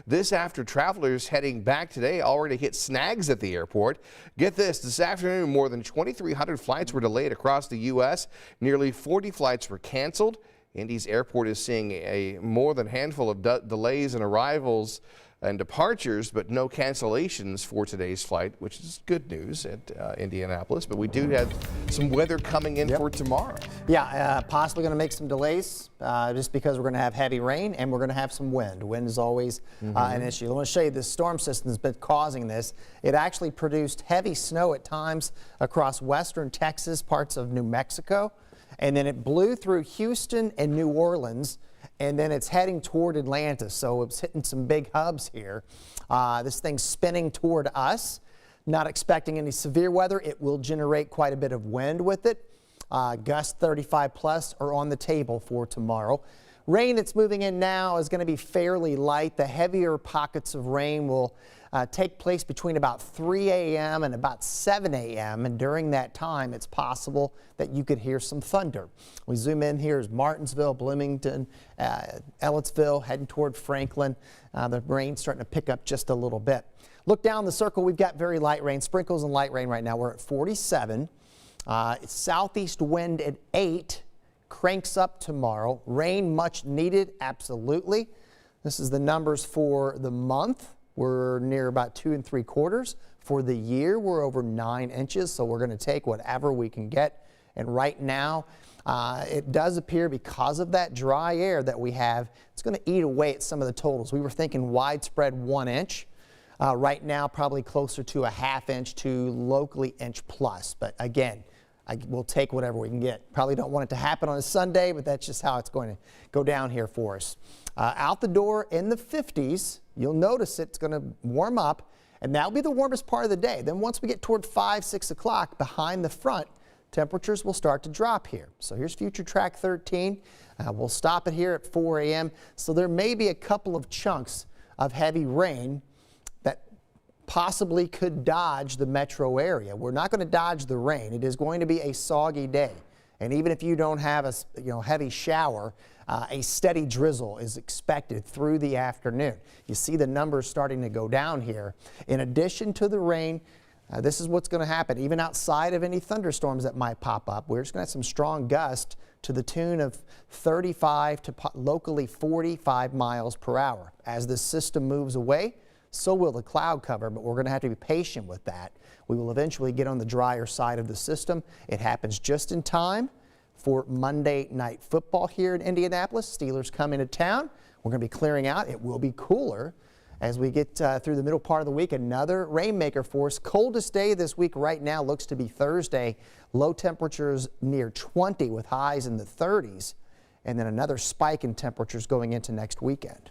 This after travelers heading back today already hit snags at the airport. Get this afternoon, more than 2,300 flights were delayed across the U.S. Nearly 40 flights were canceled. Indy's airport is seeing a more than handful of delays in arrivals and departures, but no cancellations for today's flight, which is good news at Indianapolis. But we do have some weather coming in for tomorrow. Yeah, possibly going to make some delays just because we're going to have heavy rain and we're going to have some wind. Wind is always an issue. I want to show you this storm system that's been causing this. It actually produced heavy snow at times across western Texas, parts of New Mexico, and then it blew through Houston and New Orleans, and then it's heading toward Atlanta, so it's hitting some big hubs here. This thing's spinning toward us. Not expecting any severe weather. It will generate quite a bit of wind with it. Gusts 35 plus are on the table for tomorrow. Rain that's moving in now is going to be fairly light. The heavier pockets of rain will take place between about 3 a.m. and about 7 a.m. and during that time it's possible that you could hear some thunder. We zoom in here is Martinsville, Bloomington, Ellettsville, heading toward Franklin. The rain's starting to pick up just a little bit. Look down the circle, we've got very light rain, sprinkles and light rain right now. We're at 47. It's southeast wind at 8. Cranks up tomorrow. Rain much needed, absolutely. This is the numbers for the month. We're near about 2 3/4. For the year, we're over 9 inches, so we're going to take whatever we can get. And right now, it does appear because of that dry air that we have, it's going to eat away at some of the totals. We were thinking widespread 1 inch. Right now, probably closer to a ½ inch to locally inch plus. But again, we'll take whatever we can get. Probably don't want it to happen on a Sunday, but that's just how it's going to go down here for us. Out the door in the 50s, you'll notice it's going to warm up, and that'll be the warmest part of the day. Then once we get toward 5, 6 o'clock behind the front, temperatures will start to drop here. So here's future track 13. We'll stop it here at 4 a.m. So there may be a couple of chunks of heavy rain that possibly could dodge the metro area. We're not going to dodge the rain. It is going to be a soggy day. And even if you don't have a heavy shower, a steady drizzle is expected through the afternoon. You see the numbers starting to go down here. In addition to the rain, this is what's going to happen. Even outside of any thunderstorms that might pop up, we're just going to have some strong gusts to the tune of 35 to locally 45 miles per hour. As this system moves away, so will the cloud cover, but we're going to have to be patient with that. We will eventually get on the drier side of the system. It happens just in time for Monday Night Football here in Indianapolis. Steelers come into town. We're going to be clearing out. It will be cooler as we get through the middle part of the week. Another rainmaker for us. Coldest day this week right now looks to be Thursday. Low temperatures near 20 with highs in the 30s. And then another spike in temperatures going into next weekend.